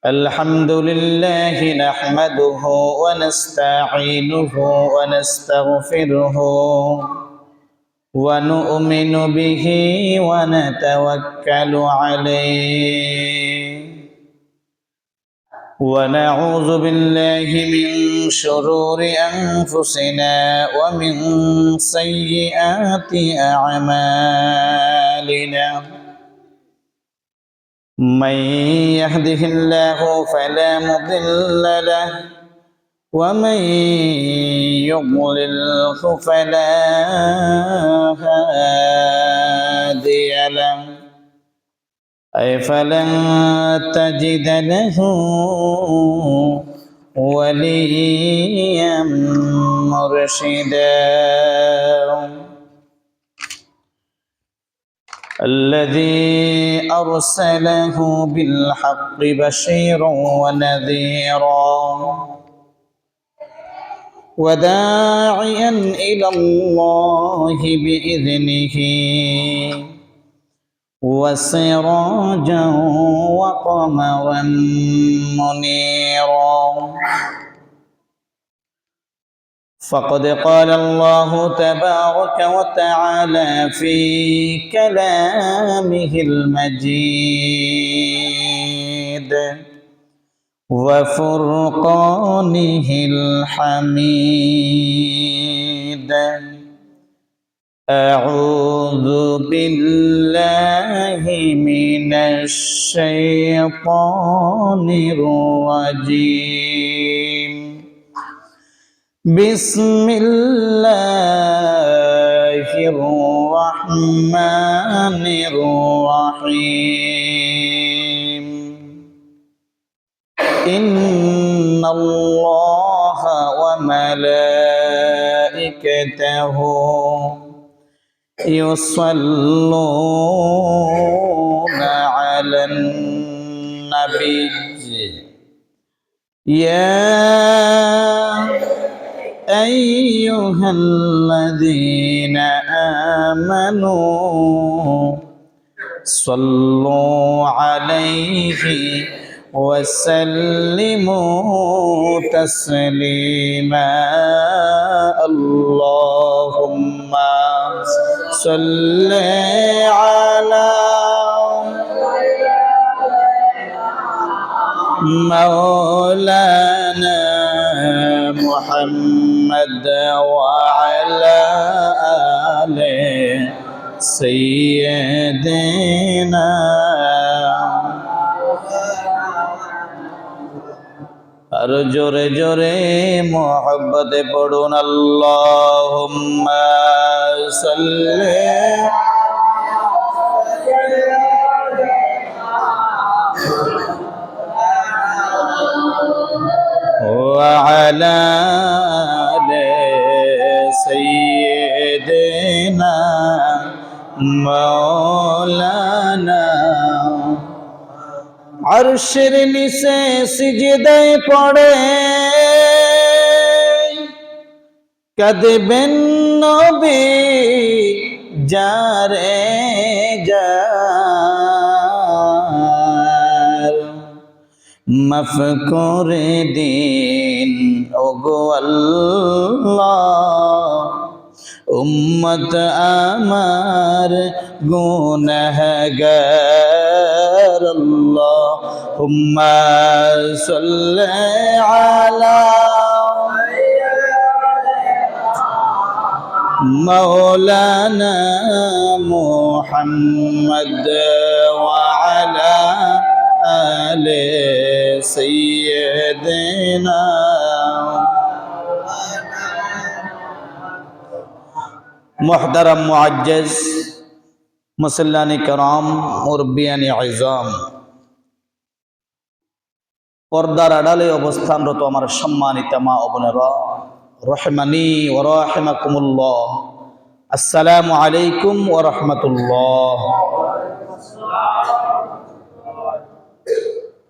الحمد لله نحمده ونستعينه ونستغفره ونؤمن به ونتوكل عليه ونعوذ بالله من شرور أنفسنا ومن سيئات أعمالنا من يهده الله فلا مضل له ومن يضلله فلا هادي له أي فلن تجد له وليا مرشدا الذي أرسله بالحق بشيرا ونذيرا وداعيا إلى الله بإذنه وسراجا وقمرا منيرا فقد قال الله تبارك وتعالى في كلامه المجيد وفرقانه الحميد أعوذ بالله من الشيطان الرجيم بسم الله الرحمن الرحيم إن الله وملائكته يصلون على النبي يا أيها الذين آمنوا صلوا عليه وسلموا تسليما اللهم صل على مولانا محمد وعلى آل سيدنا আর জোরে জোরে মোহাব্বতে পড়ুন আল্লাহুম্মা সাল্লি ওয়া আলা আলি সাইয়্যিদিনা মাওলানা আরশের নিচে সিজদায় পড়ে কাঁদবেন নবী যারে যার মাফ করে দিন ওগো আল্লাহ উম্মত আমার গুনাহগার আল্লাহুম্মা সাল্লি আলা মাওলানা মুহাম্মদ ওয়া আলা আলি সাইয়্যিদিনা মুহতারাম মুআজ্জাজ মুসল্লানি کرام মুরব্বিয়ানি ইজাম পর্দার আড়ালে অবস্থানরত আমার সম্মানিত মা ও বোনেরা রহমানি ওয়া রাহিমাকুমুল্লাহ আসসালামু আলাইকুম ওয়া রাহমাতুল্লাহ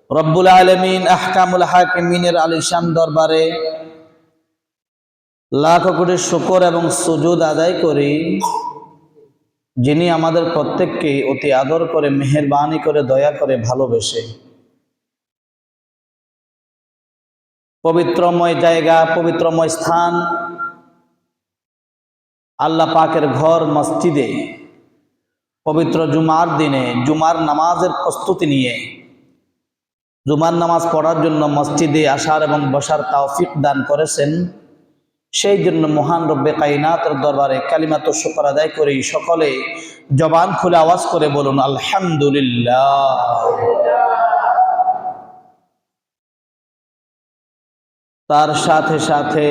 রব্বুল আলামিন আহকামুল হাকিমিনের আলিশান দরবারে লাখ কোটি শুকর এবং সুজুদ আদায় করি যিনি আমাদের প্রত্যেককে অতি আদর করে, মেহেরবানি করে, দয়া করে, ভালোবেসে পবিত্রময় জায়গা, পবিত্রময় স্থান আল্লাহ পাকের ঘর মসজিদে পবিত্র জুমার দিনে জুমার নামাজের প্রস্তুতি নিয়ে জুমার নামাজ পড়ার জন্য মসজিদে আসার এবং বসার তৌফিক দান করেছেন। সেই জন্য মহান রব্বে কায়নাতের দরবারে কালিমাত শুকর আদায় করি। সকলে জবান খুলে আওয়াজ করে বলুন আলহামদুলিল্লাহ। তার সাথে সাথে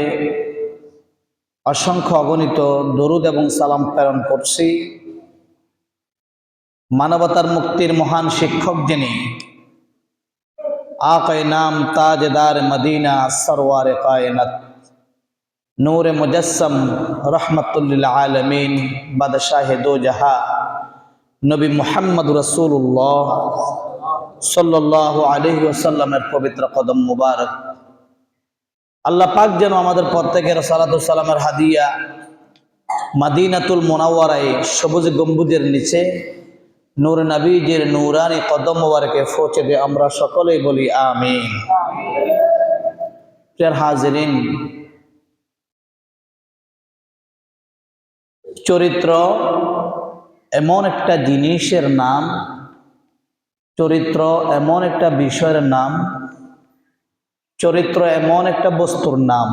অসংখ্য অগণিত দরুদ এবং সালাম প্রেরণ করছি মানবতার মুক্তির মহান শিক্ষক যিনি আকায়ে নাম তাজদার মদিনা সরওয়ারে কায়নাত নূরে মুজাসসাম রহমাতুল্লিল আলামিন বাদশাহে দো জাহা নবী মুহাম্মদ রাসূলুল্লাহ সাল্লাল্লাহু আলাইহি ওয়াসাল্লামের পবিত্র কদম মুবারক। আল্লাহ পাক যেন আমাদের প্রত্যেকের সালাতু সালামের হাদিয়া মদিনাতুল মুনাওয়ারায় সবুজ গম্বুজের নিচে নূর নবীজির নূরানি কদম মুবারকে পৌঁছে দে, আমরা সকলেই বলি আমিন। প্রিয় হাজিরিন, চরিত্র এমন একটা জিনিসের নাম, চরিত্র এমন একটা বিষয়ের নাম, চরিত্র এমন একটা বস্তুর নাম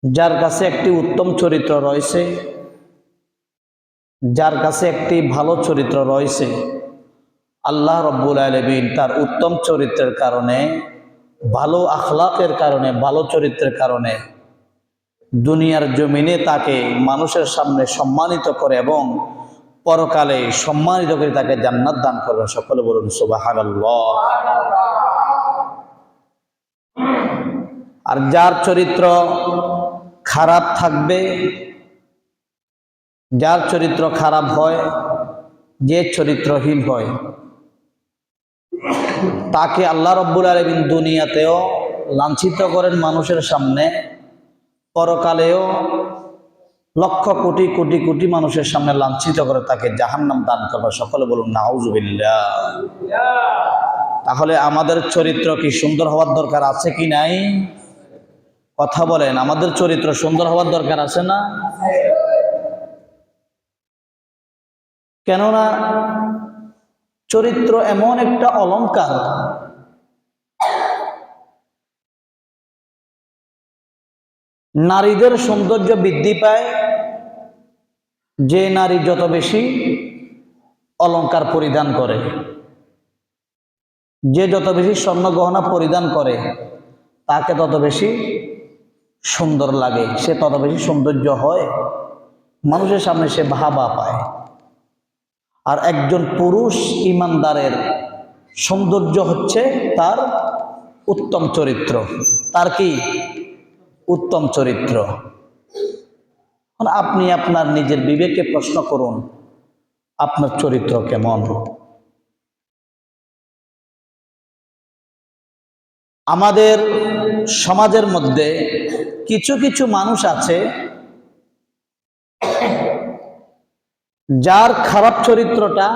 যার কাছে একটি উত্তম চরিত্র রয়েছে, যার কাছে একটি ভালো চরিত্র রয়েছে, আল্লাহ রব্বুল আলামিন তার উত্তম চরিত্রের কারণে, ভালো আখলাকের কারণে, ভালো চরিত্রের কারণে দুনিয়ার জমিনে তাকে মানুষের সামনে সম্মানিত করে এবং পরকালে সম্মানিত করে তাকে জান্নাত দান করবে। সকলে বলুন সুবহানাল্লাহ। আর যার চরিত্র খারাপ থাকবে, যার চরিত্র খারাপ হয়, যে চরিত্রহীন হয়, তাকে আল্লাহ রব্বুল আলামিন দুনিয়াতেও লাঞ্ছিত করেন মানুষের সামনে, পরকালেও লক্ষ কোটি কোটি কোটি মানুষের সামনে লাঞ্ছিত করে তাকে জাহান্নাম দান করবে। সকলে বলুন নাউজুবিল্লাহ। তাহলে আমাদের চরিত্র কি সুন্দর হওয়ার দরকার আছে কি নাই? কথা বলেন, আমাদের চরিত্র সুন্দর হওয়ার দরকার আছে না? কেননা চরিত্র এমন একটা অলংকার, নারীদের সৌন্দর্য বৃদ্ধি পায় যে নারী যত বেশি অলংকার পরিধান করে, যে যত বেশি স্বর্ণ গহনা পরিধান করে তাকে তত বেশি সুন্দর লাগে, সে তত বেশি সৌন্দর্য হয়, মানুষের সামনে সে ভাবা পায়। আর একজন পুরুষ ইমানদারের সৌন্দর্য হচ্ছে তার উত্তম চরিত্র। তার কি? উত্তম চরিত্র। আপনি আপনার নিজের বিবেকে প্রশ্ন করুন, আপনার চরিত্র কেমন? আমাদের সমাজের মধ্যে কিছু কিছু মানুষ আছে যার খারাপ চরিত্রটা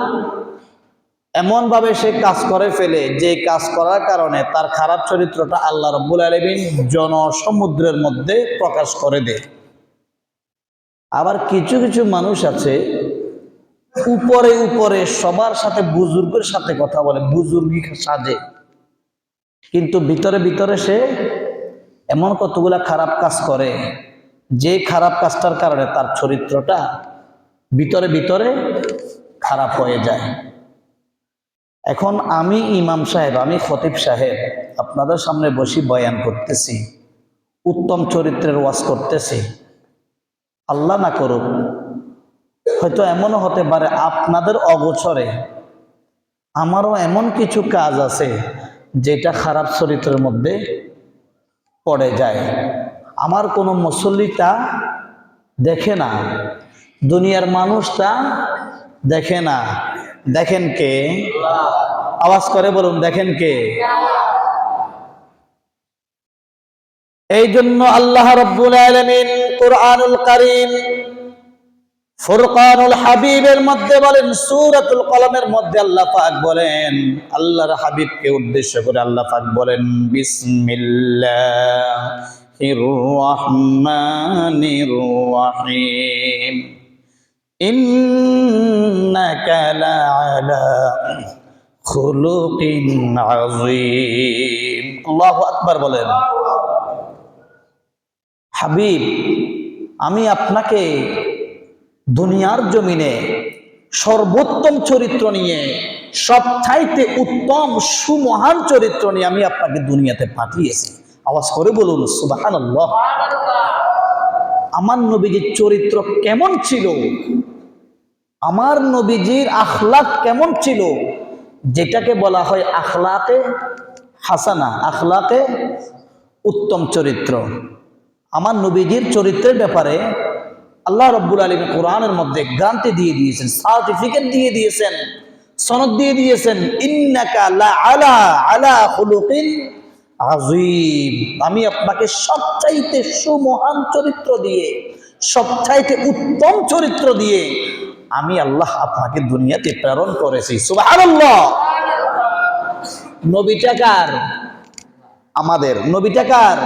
এমনভাবে সে কাজ করে ফেলে যে কাজ করার কারণে তার খারাপ চরিত্রটা আল্লাহ রাব্বুল আলামিন জনসমুদ্রের মধ্যে প্রকাশ করে দেয়। আবার কিছু কিছু মানুষ আছে উপরে উপরে সবার সাথে বুজুর্গের সাথে কথা বলে, বুজুর্গি সাজে, কিন্তু ভিতরে ভিতরে সে এমন কতগুলা খারাপ কাজ করে যে খারাপ কাজটার কারণে তার চরিত্রটা ভিতরে ভিতরে খারাপ হয়ে যায়। এখন আমি ইমাম সাহেব, আমি খতিব সাহেব আপনাদের সামনে বসে বয়ান করতেছি, উত্তম চরিত্রের ওয়াজ করতেছি। আল্লাহ না করুক, হয়তো এমনও হতে পারে আপনাদের অগোচরে আমারও এমন কিছু কাজ আছে যেটা খারাপ চরিত্রের মধ্যে পড়ে যায়। আমার কোনো মুসল্লিটা দেখে না, দুনিয়ার মানুষটা দেখে না। দেখেন কে? আওয়াজ করে বলুন, দেখেন কে? এই জন্য আল্লাহ রাব্বুল আলামিন কুরআনুল কারীম ফুরকানুল হাবিবের মধ্যে বলেন, সূরাতুল কলমের মধ্যে আল্লাহ পাক বলেন, আল্লাহর হাবিবকে উদ্দেশ্য করে আল্লাহ পাক বলেন, বিসমিল্লাহির রাহমানির রাহিম, ইন্নাকা লাআলা খুলুকিন আযীম। আল্লাহু আকবার বলেন। হাবিব, আমি আপনাকে দুনিয়ার জমিনে সর্বোত্তম চরিত্র নিয়ে, সবচাইতে উত্তম সুমহান চরিত্র নিয়ে আমি আপনাকে দুনিয়াতে পাঠিয়েছি। আওয়াজ করে বলুন সুবহানাল্লাহ। আমার নবীজির চরিত্র কেমন ছিল, আমার নবীজির আখলাক কেমন ছিল, যেটাকে বলা হয় আখলাকে হাসানা, আখলাকে উত্তম চরিত্র। আমার নবীজির চরিত্রের ব্যাপারে আল্লাহ রাব্বুল আলামিন কোরআনের মধ্যে গ্যারান্টি দিয়ে দিয়েছেন, সার্টিফিকেট দিয়ে দিয়েছেন, সনদ দিয়ে দিয়েছেন, ইন্নাকা লাআলা আলা খুলুকিন আযীম। আমি আপনাকে সবচাইতে সুমহান চরিত্র দিয়ে, সবচাইতে উত্তম চরিত্র দিয়ে আমি আল্লাহ আপনাকে দুনিয়াতে প্রেরণ করেছি। সুবহানাল্লাহ। নবীটা কার? আমাদের। নবীটা কার?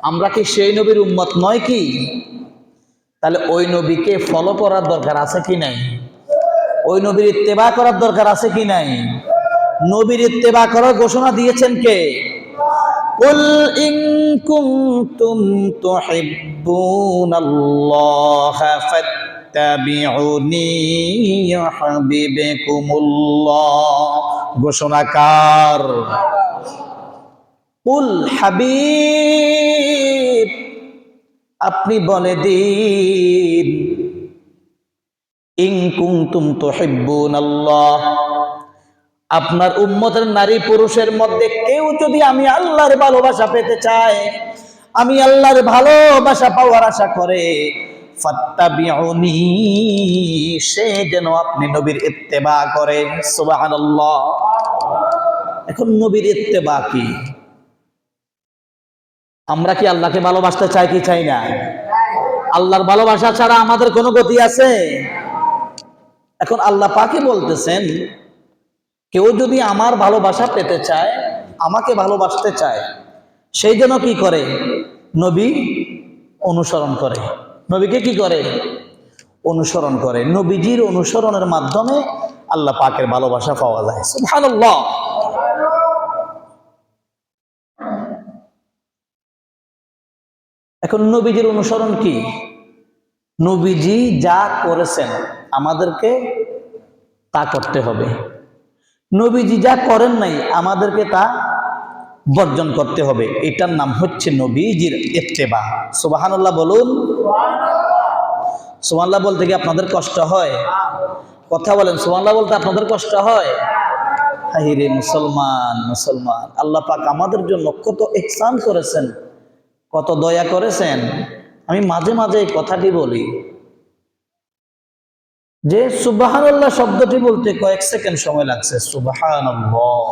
আমরা কি সেই নবীর উম্মত নয় কি? তাহলে ওই নবীকে ফলো করার দরকার আছে কি নাই? ওই নবীর ইত্তেবা করার দরকার আছে কি নাই? নবীর ইত্তেবা করার ঘোষণা দিয়েছেন কে? কুল ইন কুনতুম তুহিব্বুনাল্লাহ ফাত্তাবিউনি ইউহিব্বুকুমুল্লাহ। ঘোষণা কার? কুল, হাবিব আপনি বলে দিন, ইন কুনতুম তুহিব্বুনাল্লাহ, আপনার উম্মতের নারী পুরুষের মধ্যে কেউ যদি আমি আল্লাহর ভালোবাসা পেতে চায়, আমি আল্লাহর ভালোবাসা পাওয়ার আশা করে, ফাত্তাবিউনি, সে যেন আপনি নবীর ইত্তেবা করে। সুবহানাল্লাহ। এখন নবীর ইত্তেবা কি? আমরা কি আল্লাহকে ভালোবাসতে চাই কি চাই না? আল্লাহর ভালোবাসা ছাড়া আমাদের কোনো গতি আছে? এখন আল্লাহ পাকই বলতেছেন, কেউ যদি আমার ভালোবাসা পেতে চায়, আমাকে ভালোবাসতে চায়, সেই জন্য কি করে? নবী অনুসরণ করে। নবীকে কি করে? অনুসরণ করে। নবীজির অনুসরণের মাধ্যমে আল্লাহ পাকের ভালোবাসা পাওয়া যায়। সুবহানাল্লাহ। এখন নবীজির অনুসরণ কি? নবীজি যা করেছেন আমাদেরকে তা করতে হবে। নবীজি যা করেন নাই আমাদেরকে তা বর্জন করতে হবে। এটার নাম হচ্ছে নবীজির ইত্তেবা। সুবহানাল্লাহ বলুন। সুবহানাল্লাহ বলতে কি আপনাদের কষ্ট হয়? কথা বলেন, সুবহানাল্লাহ বলতে আপনাদের কষ্ট হয়? হায়রে মুসলমান, মুসলমান, আল্লাহ পাক আমাদের জন্য কত ইহসান করেছেন, কত দয়া করেছেন। আমি মাঝে মাঝে এই কথাটি বলি যে সুবহানাল্লাহ শব্দটি বলতে কয়েক সেকেন্ড সময় লাগছে, সুবহানাল্লাহ।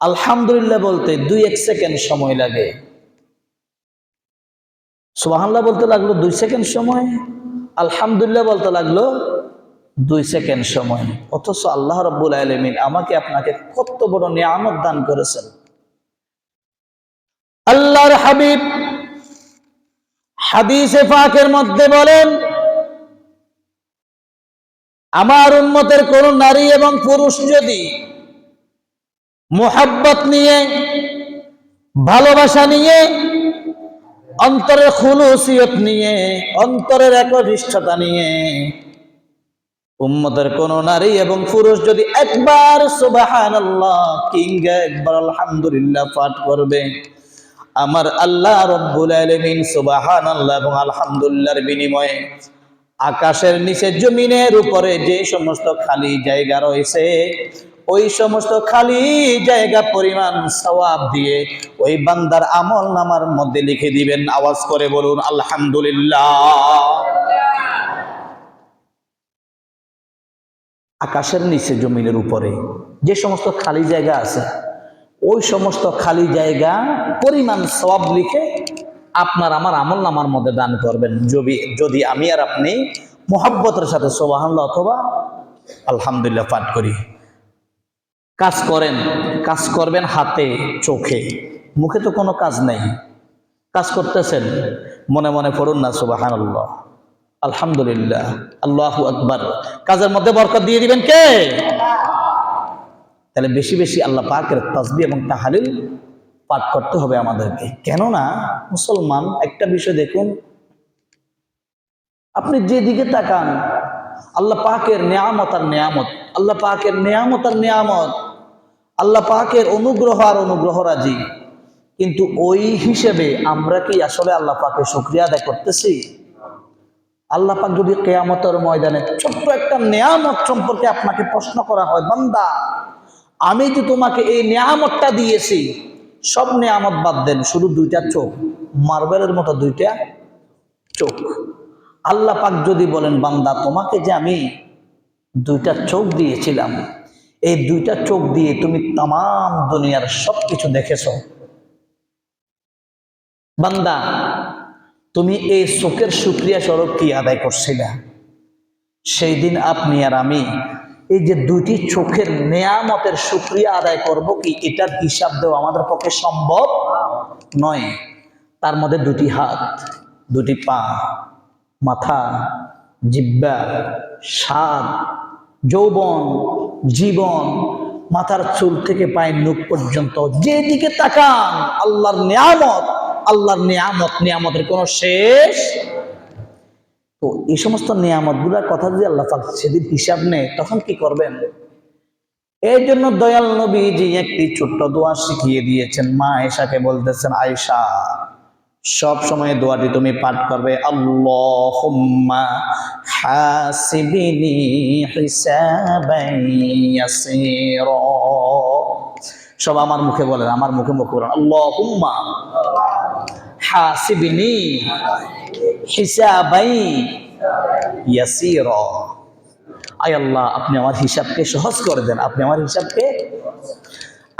আলহামদুলিল্লাহ বলতে 2-1 সেকেন্ড সময় লাগে। সুবহানাল্লাহ বলতে লাগলো 2 সেকেন্ড সময়, আলহামদুলিল্লাহ বলতে লাগলো 2 সেকেন্ড সময়। অথচ আল্লাহ রাব্বুল আলামিন আমাকে আপনাকে কত বড় নিয়ামত দান করেছেন। আল্লাহর হাবিব হাদিসে পাকের মধ্যে বলেন, আমার উম্মতের কোন নারী এবং পুরুষ যদি মুহাব্বত নিয়ে, ভালোবাসা নিয়ে, অন্তরের খুলুসিয়ত নিয়ে, অন্তরের একনিষ্ঠতা নিয়ে, উম্মতের কোন নারী এবং পুরুষ যদি একবার সুবহানাল্লাহ কিংবা একবার আলহামদুলিল্লাহ পাঠ করবে, আমার আল্লাহ রাব্বুল আলামিন সুবহানাল্লাহ এবং আলহামদুলিল্লাহর বিনিময়ে আকাশের নিচে জমিনের উপরে যে সমস্ত খালি জায়গা রয়েছে, ওই সমস্ত খালি জায়গা পরিমাণ সওয়াব দিয়ে ওই বান্দার আমল নামার মধ্যে লিখে দিবেন। আওয়াজ করে বলুন আলহামদুলিল্লাহ। আকাশের নিচে জমিনের উপরে যে সমস্ত খালি জায়গা আছে, ওই সমস্ত খালি জায়গা পরিমাণ সওয়াব লিখে আপনার আমার আমলনামার মধ্যে দান করবেন, যদি আমি আর আপনি মুহাব্বতের সাথে সুবহানাল্লাহ অথবা আলহামদুলিল্লাহ পাঠ করি। কাজ করেন, কাজ করবেন হাতে চোখে, মুখে তো কোনো কাজ নেই। কাজ করতেছেন, মনে মনে পড়ুন না সুবহানাল্লাহ, আলহামদুলিল্লাহ, আল্লাহু আকবার। কাজের মধ্যে বরকত দিয়ে দিবেন কে? তাহলে বেশি বেশি আল্লাহ পাকের তাসবিহ এবং তাহলিল পাঠ করতে হবে আমাদেরকে। কেননা মুসলমান, একটা বিষয় দেখুন, আপনি যেদিকে তাকান আল্লাহ পাকের নেয়ামত আর নেয়ামত, আল্লাহ পাকের নেয়ামত আর নেয়ামত, আল্লাহ পাকের অনুগ্রহ আর অনুগ্রহ রাজি। কিন্তু ওই হিসেবে আমরা কি আসলে আল্লাহ পাকের শুকরিয়া আদায় করতেছি? আল্লাহ পাক যদি কিয়ামতের ময়দানে ছোট্ট একটা নেয়ামত সম্পর্কে আপনাকে প্রশ্ন করা হয়, বান্দা আমি যে তোমাকে এই নেয়ামতটা দিয়েছি, সব নেয়ামত বাদ দেন, শুধু দুইটা চোখ, মার্বেলের মতো দুইটা চোখ। আল্লাহ পাক যদি বলেন, বান্দা তোমাকে যে আমি দুইটা চোখ দিয়েছিলাম, এই দুইটা চোখ দিয়ে তুমি তাম দুনিয়ার সবকিছু দেখেছ, বান্দা তুমি এই চোখের শুকরিয়া স্বরূপ কি আদায় করছিলা? সেই দিন আপনি আর আমি এই যে দুইটি চোখের নেয়ামতের শুকরিয়া আদায় করব কি, এটার হিসাব দেওয়া আমাদের পক্ষে সম্ভব নয়। তার মধ্যে দুটি হাত, দুটি পা, মাথা, জিহ্বা, স্বাদ, যৌবন, জীবন, মাথার চুল থেকে পায়ের নখ পর্যন্ত যেদিকে তাকান আল্লাহর নিয়ামত, আল্লাহর নিয়ামত, নিয়ামতের কোনো শেষ। তো এই সমস্ত নিয়ামত গুলার কথা যদি আল্লাহ পাক সেদিন হিসাব নেয়, তখন কি করবেন? এই জন্য দয়াল নবীজি একটি ছোট্ট দোয়া শিখিয়ে দিয়েছেন। মা আয়েশাকে বলতেছেন, আয়েশা সব সময় দোয়াটি তুমি পাঠ করবে, আল্লাহুম্মা হাসিবিনি হিসাবান ইয়াসীরা। সব আমার মুখে বলেন, আমার মুখে মুখে বলেন, আল্লাহুম্মা হাসিবিনি হিসাবান ইয়াসীরা। আয় আল্লাহ, আপনি আমার হিসাবকে সহজ করে দেন, আপনি আমার হিসাবকে।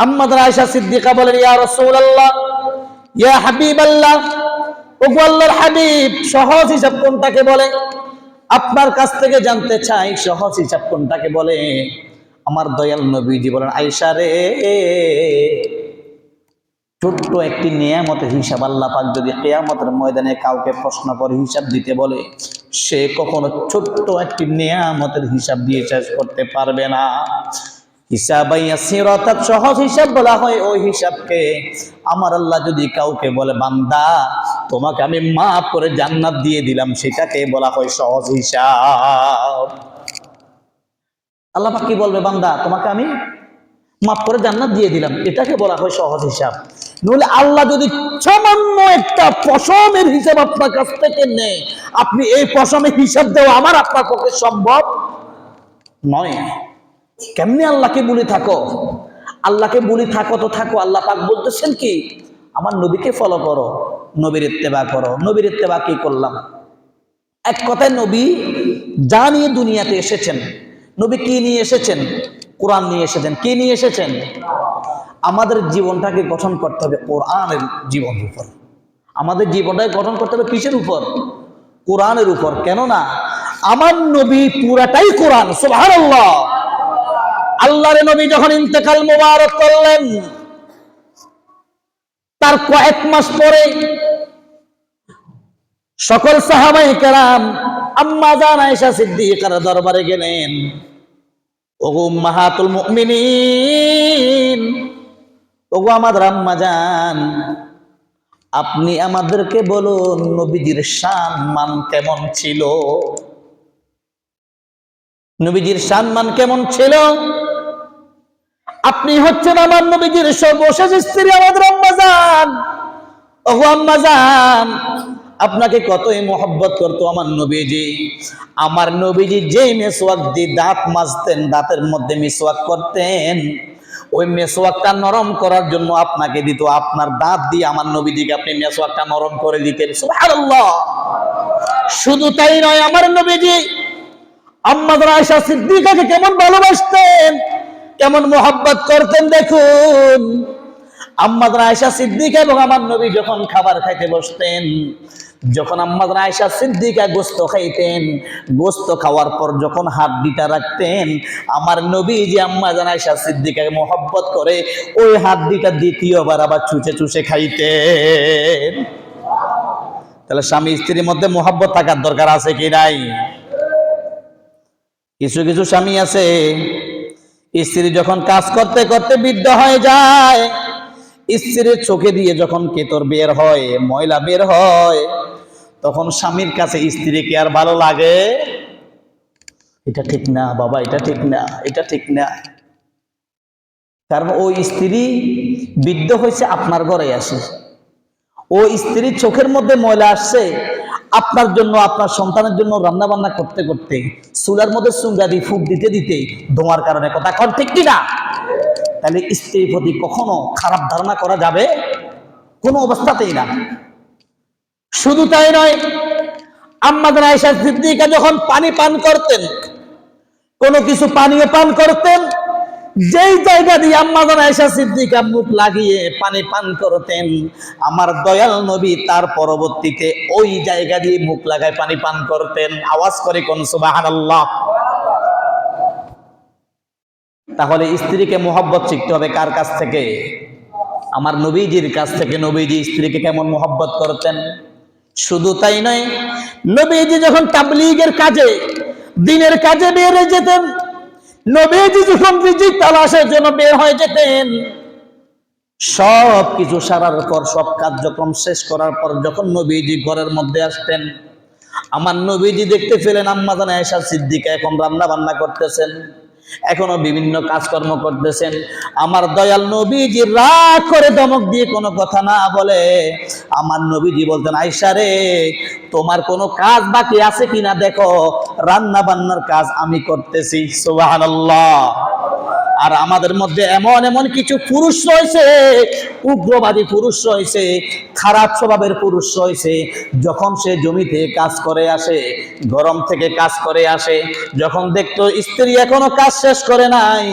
আম্মা আয়েশা সিদ্দিকা বলেন, ইয়া রাসূলুল্লাহ, ইয়া হাবিবাল্লাহ, ওগো আল্লাহর হাবিব, সহজ হিসাব কোনটাকে বলে? আপনার কাছ থেকে জানতে চাই, সহজ হিসাব কোনটাকে বলে? আমার দয়াল নবীজি বলেন, আয়েশা রে, ছোট্ট একটি নিয়ামতের হিসাব আল্লাহ পাক যদি কিয়ামতের ময়দানে কাউকে প্রশ্ন করে হিসাব দিতে বলে, সে কখনো ছোট্ট একটি নিয়ামতের হিসাব দিয়ে শেষ করতে পারবে না। হিসাবাই ইয়াসীরা, অর্থাৎ সহজ হিসাব বলা হয় ওই হিসাবকে। আমার আল্লাহ যদি কাউকে বলে, বান্দা তোমাকে আমি মাফ করে জান্নাত দিয়ে দিলাম, সেটাকে বলা হয় সহজ হিসাব। আল্লাহ পাক কি বলবে? বান্দা তোমাকে আমি মাফ করে জান্নাত দিয়ে দিলাম, এটাকে বলা হয় সহজ হিসাব। নইলে আল্লাহ যদি সামান্য একটা পশমের হিসাব আপনার কাছ থেকে নেয়, আপনি এই পশমের হিসাব দেওয়া আমার আপনার পক্ষে সম্ভব নয়। কেমনি আল্লাহকে বলি থাকো? আল্লাহকে বলি থাকো তো থাকো, আল্লাহ পাক বলতেছেন কি, আমার নবীকে ফলো করো, নবীর ইত্তেবা করো। নবীর ইত্তেবা কি করলাম? এক কথায় নবী যা নিয়ে দুনিয়াতে এসেছেন, নবী কি নিয়ে এসেছেন? কোরআন নিয়ে এসেছেন। কি নিয়ে এসেছেন? আমাদের জীবনটাকে গঠন করতে হবে কোরআনের জীবনের উপর। আমাদের জীবনটাকে গঠন করতে হবে কিসের উপর? কোরআনের উপর। কেননা আমার নবী পুরাটাই কোরআন। সুবহানাল্লাহ। আল্লাহর নবী যখন ইন্তেকাল মুবারক করলেন, তার কয়েক মাস পরে সকল সাহাবায়ে কেরাম আম্মা জান আয়েশা সিদ্দিকার দরবারে গেলেন। ওগো উম্মাহাতুল মুমিনিন, ওগো আমাদের আম্মা জান, আপনি আমাদেরকে বলুন নবীজির শান মান কেমন ছিল? নবীজির শান মান কেমন ছিল? আপনি হচ্ছেন আমার নবীজির সর্বশেষ স্ত্রী, আমাদের আম্মা জান। ওগো আম্মা জান, আপনাকে কতই মহব্বত করতো আমার নবীজি। আমার নবীজি যেই মেসওয়াক দিয়ে দাঁত মাজতেন, দাঁতের মধ্যে মিসওয়াক করতেন, ওই মেসওয়াকটা নরম করার জন্য আপনাকে দিত। আপনার দাঁত দিয়ে আমার নবীজিকে আপনি মেসওয়াকটা নরম করে দিতেন। সুবহানাল্লাহ। শুধু তাই নয়, আমার নবীজি আম্মা আয়েশা সিদ্দিকাকে কেমন ভালোবাসতেন, কেমন মহব্বত করতেন দেখুন। আম্মাজান আয়েশা সিদ্দিকা এবং আমার নবী যখন খাবার খাইতে বসতেন, যখন আম্মাজান আয়েশা সিদ্দিকা গোস্ত খাইতেন, গোস্ত খাওয়ার পর যখন হাড্ডিটা রাখতেন, আমার নবী যে আম্মাজান আয়েশা সিদ্দিকাকে মহব্বত করে ওই হাড্ডিটা দ্বিতীয়বার আবার চুষে চুষে খাইতেন। তাহলে স্বামী স্ত্রীর মধ্যে মহব্বত থাকার দরকার আছে কি নাই? কিছু কিছু স্বামী আছে, স্ত্রী যখন কাজ করতে করতে বৃদ্ধ হয়ে যায়, স্ত্রীর চোখে দিয়ে যখন কেতর বের হয়, ময়লা বের হয়, তখন স্বামীর কাছে স্ত্রীকে আর ভালো লাগে? এটা ঠিক না বাবা, এটা ঠিক না, এটা ঠিক না। কারণ ওই স্ত্রী বৃদ্ধ হয়েছে আপনার ঘরে আসে, ও স্ত্রীর চোখের মধ্যে ময়লা আসছে আপনার জন্য, আপনার সন্তানের জন্য রান্না বান্না করতে করতে, চুলার মধ্যে চুঙ্গা দিয়ে ফুক দিতে দিতে ধোঁয়ার কারণে। কথা কন ঠিক কিনা? তাহলে স্ত্রীর প্রতি কখনো খারাপ ধারণা করা যাবে? কোনো অবস্থাতেই না। শুধু তাই নয়, আম্মাজান আয়েশা সিদ্দিকা যখন পানি পান করতেন, কোনো কিছু পানীয় পান করতেন, যেই জায়গা দিয়ে আম্মাজান আয়েশা সিদ্দিকা মুখ লাগিয়ে পানি পান করতেন, আমার দয়াল নবী তার পরবর্তীতে ওই জায়গা দিয়ে মুখ লাগায় পানি পান করতেন। আওয়াজ করে কোন সুবহানাল্লাহ। তাহলে স্ত্রীকে মহব্বত শিখতে হবে কার কাছ থেকে? আমার নবীজির কাছ থেকে। নবীজি স্ত্রীকে কেমন মহব্বত করতেন। শুধু তাই নয়, নবীজি যখন তাবলীগের কাজে, দ্বীনের কাজে বের হয়ে যেতেন, নবীজি যখন রিজিক তালাশের জন্য বের হয়ে যেতেন, সব কিছু সারার পর, সব কার্যক্রম শেষ করার পর যখন নবীজি ঘরের মধ্যে আসতেন, আমার নবীজি দেখতে পেলেন আম্মাজান আয়েশা সিদ্দিকা এখন রান্না বান্না করতেছেন, এখনো বিভিন্ন কাজকর্ম করতেছেন। আমার দয়াল নবীজি রাগ করে ধমক দিয়ে কোনো কথা না বলে আমার নবীজি বলতেন, আয়েশা রে, তোমার কোনো কাজ বাকি আছে কিনা দেখো, রান্না বান্নার কাজ আমি করতেছি। সুবহানাল্লাহ। আর আমাদের মধ্যে এমন এমন কিছু পুরুষ রয়েছে, উগ্রবাদী পুরুষ রয়েছে, খারাপ স্বভাবের পুরুষ রয়েছে, যখন সে জমিতে কাজ করে আসে, গরম থেকে কাজ করে আসে, যখন দেখতো স্ত্রী এখনো কাজ শেষ করে নাই,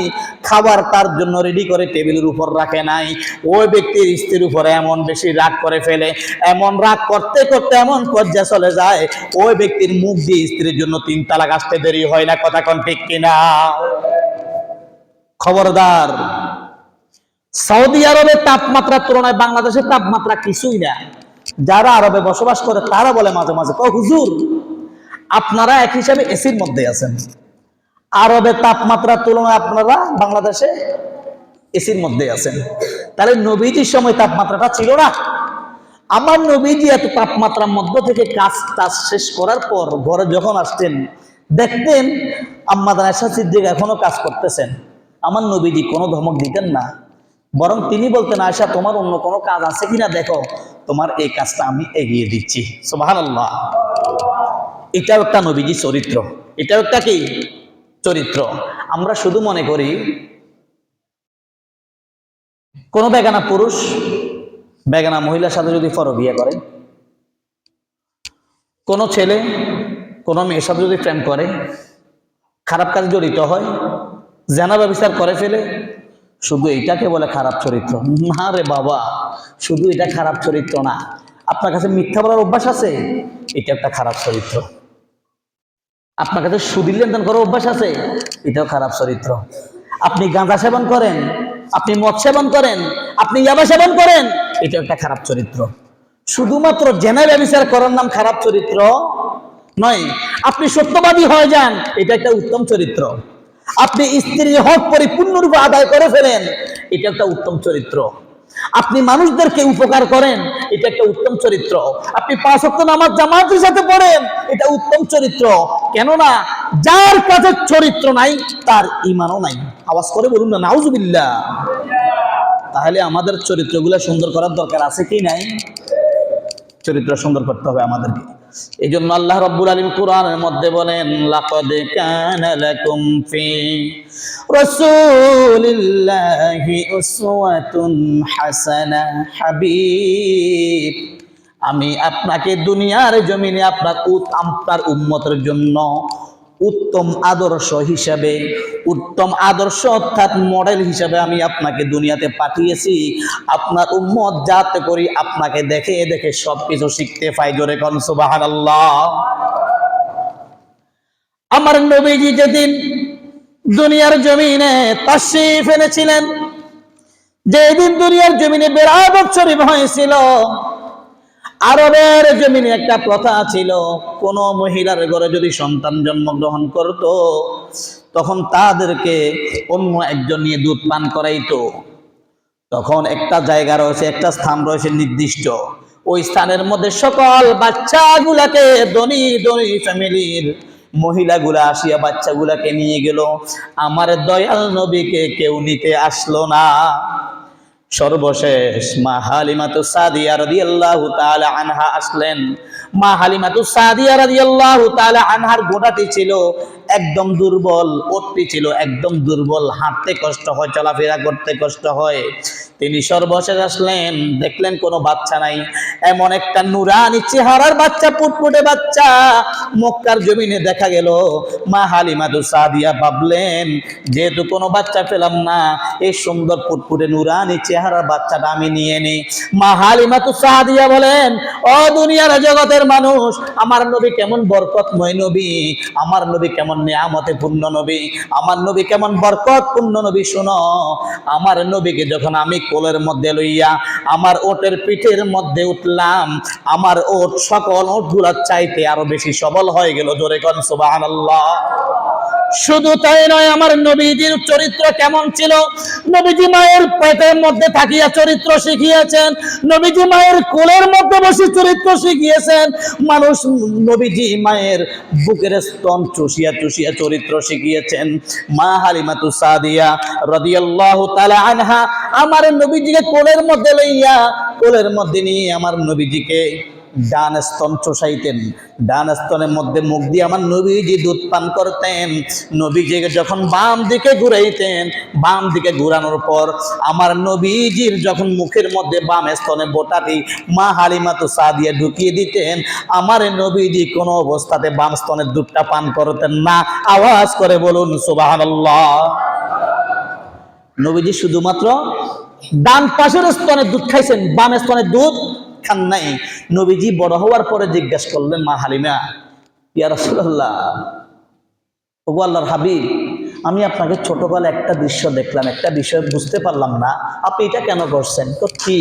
খাবার তার জন্য রেডি করে টেবিলের উপর রাখে নাই, ওই ব্যক্তির স্ত্রীর উপরে এমন বেশি রাগ করে ফেলে, এমন রাগ করতে করতে এমন পর্যায়ে চলে যায়, ওই ব্যক্তির মুখ দিয়ে স্ত্রীর জন্য 3 তালাক আসতে দেরি হয় না। কথা কোন ঠিক কিনা? খবরদার, সৌদি আরবের তাপমাত্রার তুলনায় বাংলাদেশের তাপমাত্রা কিছুই না। যারা আরবে বসবাস করে তারা বলে মাঝে মাঝে, হুজুর আপনারা এক হিসাবে এসির মধ্যে আছেন, আরবের তাপমাত্রার তুলনায় আপনারা বাংলাদেশে এসির মধ্যে আছেন। তাহলে নবীজির সময় তাপমাত্রাটা ছিল না? আমার নবীজি এত তাপমাত্রার মধ্য থেকে কাজ শেষ করার পর ঘরে যখন আসতেন, দেখতেন আম্মাজান আয়েশা সিদ্দিকা এখনো কাজ করতেছেন, আমার নবীজি কোনো ধমক দিতেন না, বরং তিনি বলতেন, আয়েশা তোমার অন্য কোনো কাজ আছে কিনা দেখো, তোমার এই কাজটা আমি এগিয়ে দিচ্ছি। সুবহানাল্লাহ। এটাও একটা নবীজি চরিত্র, এটাও একটা কি চরিত্র। আমরা শুধু মনে করি কোন বেগানা পুরুষ বেগানা মহিলার সাথে যদি বিয়ে করে, কোন ছেলে কোন মেয়ের সাথে যদি প্রেম করে, খারাপ কাজে জড়িত হয়, জেনা ব্যভিচার করে ফেলে, শুধু এইটাকে বলে খারাপ চরিত্র? না রে বাবা, শুধু এটা খারাপ চরিত্র না। আপনার কাছে মিথ্যা বলার অভ্যাস আছে, এটা একটা খারাপ চরিত্র। আপনার কাছে সুদী লেনদেন করার অভ্যাস আছে, এটাও খারাপ চরিত্র। আপনি গাঁজা সেবন করেন, আপনি মদ সেবন করেন, আপনি ইয়াবা সেবন করেন, এটা একটা খারাপ চরিত্র। শুধুমাত্র জেনা ব্যভিচার করার নাম খারাপ চরিত্র নয়। আপনি সত্যবাদী হয়ে যান, এটা একটা উত্তম চরিত্র। আপনি স্ত্রীর হক পরিপূর্ণরূপে আদায় করে ফেলেন, এটা একটা উত্তম চরিত্র। আপনি মানুষদেরকে উপকার করেন, এটা একটা উত্তম চরিত্র। আপনি 5 ওয়াক্ত নামাজ জামাতের সাথে পড়েন, এটা উত্তম চরিত্র। কেননা যার কাছে চরিত্র নাই তার ঈমানও নাই। আওয়াজ করে বলুন না নাউজুবিল্লাহ। তাহলে আমাদের চরিত্রগুলো সুন্দর করার দরকার আছে কি নাই? চরিত্র সুন্দর করতে হবে আমাদেরকে। এই জন্য আল্লাহ রাব্বুল আলামিন কোরআনের মধ্যে বলেন, লাকাদ কানা লাকুম ফি রাসূলিল্লাহি উসওয়াতুন হাসানাহ। হাবিব, আমি আপনাকে দুনিয়ার জমিনে আপনার উম্মতের জন্য উত্তম আদর্শ হিসাবে, উত্তম আদর্শ অর্থাৎ মডেল হিসাবে আমি আপনাকে দুনিয়াতে পাঠিয়েছি, আপনার উম্মত যাতে করি আপনাকে দেখে দেখে সবকিছু শিখতে পাই। জোরে কোন সুবহানাল্লাহ। আমার নবীজি যেদিন দুনিয়ার জমিনে তাশরীফ এনেছিলেন, যেদিন দুনিয়ার জমিনে বেরাদত শরীফ হয়েছিল, আরবের জমিনে একটা প্রথা ছিল, কোন মহিলার ঘরে যদি সন্তান জন্মগ্রহণ করত তখন তাদেরকে অন্য একজন নিয়ে দুধ পান করাইতো। তখন একটা জায়গা রয়েছে, একটা স্থান রয়েছে নির্দিষ্ট, ওই স্থানের মধ্যে সকল বাচ্চাগুলাকে, ধনী ধনী ফ্যামিলির মহিলাগুলা আসিয়া বাচ্চাগুলাকে নিয়ে গেল, আমার দয়াল নবীকে কেউ নিতে আসলো না। সর্বশেষ মা হালিমাতুস সাদিয়া রাদিয়াল্লাহু তাআলা আনহা আসলেন। মা হালিমাতুস সাদিয়া রাদিয়াল্লাহু তাআলা আনহার গোড়াটি ছিল একদম দুর্বল, ওটটি ছিল একদম দুর্বল, হাঁটতে কষ্ট হয়, চলাফেরা করতে কষ্ট হয়। তিনি সর্বশেষ আসলেন, দেখলেন কোনো বাচ্চা নাই, এমন একটা নুরানি চেহারার বাচ্চা, ফুটফুটে বাচ্চা মক্কার জমিনে দেখা গেল। মা হালিমাতুস সাদিয়া ভাবলেন, যেহেতু কোনো বাচ্চা পেলাম না, এই সুন্দর ফুটফুটে নুরানি চেহারার বাচ্চাটা আমি নিয়ে নিই। মা হালিমাতুস সাদিয়া বলেন, ও দুনিয়ার জগতের মানুষ, আমার নবী কেমন বরকতময় নবী, আমার নবী কেমন নিয়ামতে পূর্ণ নবী, আমার নবী কেমন বরকতপূর্ণ নবী। শোনো, আমার নবীকে যখন আমি কোলের মধ্যে লইয়া আমার ওটের পিঠের মধ্যে উঠলাম, আমার ওট সকল ওটগুলার চাইতে আরো বেশি সবল হয়ে গেল। জোরে কোন সুবহানাল্লাহ। শুধু তাই নয়, আমার নবীজির চরিত্র কেমন ছিল, নবীজি মায়ের পেটের মধ্যে থাকিয়া চরিত্র শিখিয়েছেন, নবীজি মায়ের কোলের মধ্যে বসে চরিত্র শিখিয়েছেন, মানুষ নবীজি মায়ের বুকের স্তন চুষিয়া চুষিয়া চরিত্র শিখিয়েছেন। মা হালিমাতুস সাদিয়া রাদিয়াল্লাহু তাআলা আনহা আমার নবীজিকে কোলের মধ্যে লইয়া, কোলের মধ্যে নিয়ে আমার নবীজিকে ডান স্তন চুষাইতেন, ডান স্তনের মধ্যে মুখ দিয়ে আমার নবীজি দুধ পান করতেন। নবীজিকে যখন বাম দিকে ঘুরাইতেন, বাম দিকে ঘুরানোর পর আমার নবীজির যখন মুখের মধ্যে বাম স্তনে বোটাটি মা হালিমাতুস সাদিয়া ঢুকিয়ে দিতেন, আমার নবীজি কোনো অবস্থাতে বাম স্তনের দুধটা পান করতেন না। আওয়াজ করে বলুন সুবহানাল্লাহ। নবীজি শুধুমাত্র ডান পাশের স্তনের দুধ খাইছেন, বাম স্তনের দুধ খান নাই। নবীজি বড় হওয়ার পরে জিজ্ঞাসা করলেন, মা হালিমা, ইয়া রাসূলুল্লাহ, ওগো আল্লাহর হাবিব, আমি আপনাকে ছোটবেলায় একটা দৃশ্য দেখলাম, একটা বিষয় বুঝতে পারলাম না, আপনি এটা কেন করছেন? তো কি?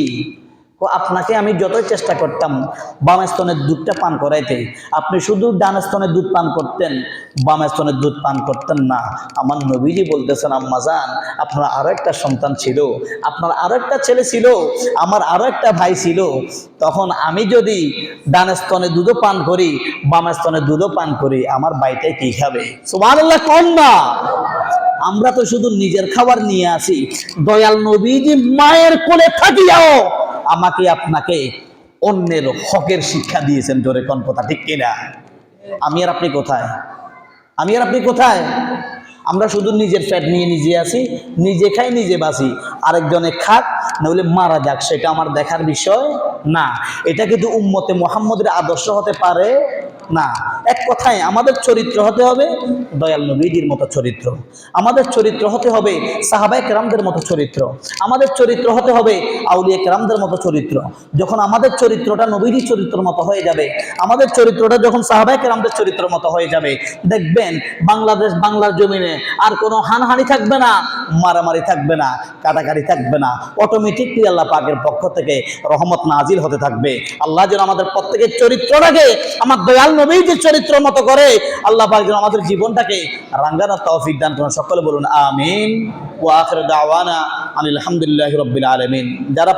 আপনাকে আমি যতই চেষ্টা করতাম বাম স্তনের দুধটা পান করাইতে, আপনি শুধু ডান স্তনের দুধ পান করতেন, বাম স্তনের দুধ পান করতেন না। আমার নবীজি বলতেছেন, আম্মা জান, আপনার আরো একটা সন্তান ছিল, আপনার আরো একটা ছেলে ছিল, আমার আরো একটা ভাই ছিল, তখন আমি যদি ডান স্তনের দুধও পান করি, বাম স্তনের দুধও পান করি, আমার ভাইটাই কি খাবে? সুবহানাল্লাহ কোন না? আমরা তো শুধু নিজের খাবার নিয়ে আসি, দয়াল নবীজি মায়ের কোলে থাকিয়াও আমাকে আপনাকে অন্যের হকের শিক্ষা দিয়েছেন। জোরে কোন কথা ঠিক কিনা? আমি আর আপনি কোথায়? আমি আর আপনি কোথায়? আমরা শুধু নিজের পেট নিয়ে নিজে আসি, নিজে খাই, নিজে বাঁচি, আরেকজনে খাক নইলে মারা যাক, সেটা আমার দেখার বিষয় না। এটা কিন্তু উম্মতে মুহাম্মদের আদর্শ হতে পারে না। এক কথায় আমাদের চরিত্র হতে হবে দয়াল নবীজির মতো চরিত্র, আমাদের চরিত্র হতে হবে সাহাবায়ে কেরামদের মতো চরিত্র, আমাদের চরিত্র হতে হবে আউলিয়া কেরামদের মতো চরিত্র। যখন আমাদের চরিত্রটা নবীজির চরিত্রের মতো হয়ে যাবে, আমাদের চরিত্রটা যখন সাহাবায়ে কেরামদের চরিত্রের মতো হয়ে যাবে, দেখবেন বাংলার জমিনে আর কোনো হানাহানি থাকবে না, মারামারি থাকবে না, কাটাকাটি থাকবে না। অটোমেটিকলি আল্লাহ পাকের পক্ষ থেকে রহমত নাজিল হতে থাকবে। আল্লাহ যেন আমাদের প্রত্যেকের চরিত্রটাকে আমার দয়াল নবীজির চরিত্র মতো করে আল্লাহ পাক যেন আমাদের জীবনটাকে রাঙ্গানোর তৌফিক দান করেন। সকলে বলুন আমিন। ওয়া আখিরু দাওয়ানা আনিল হামদুলিল্লাহি রাব্বিল আলামিন। যারা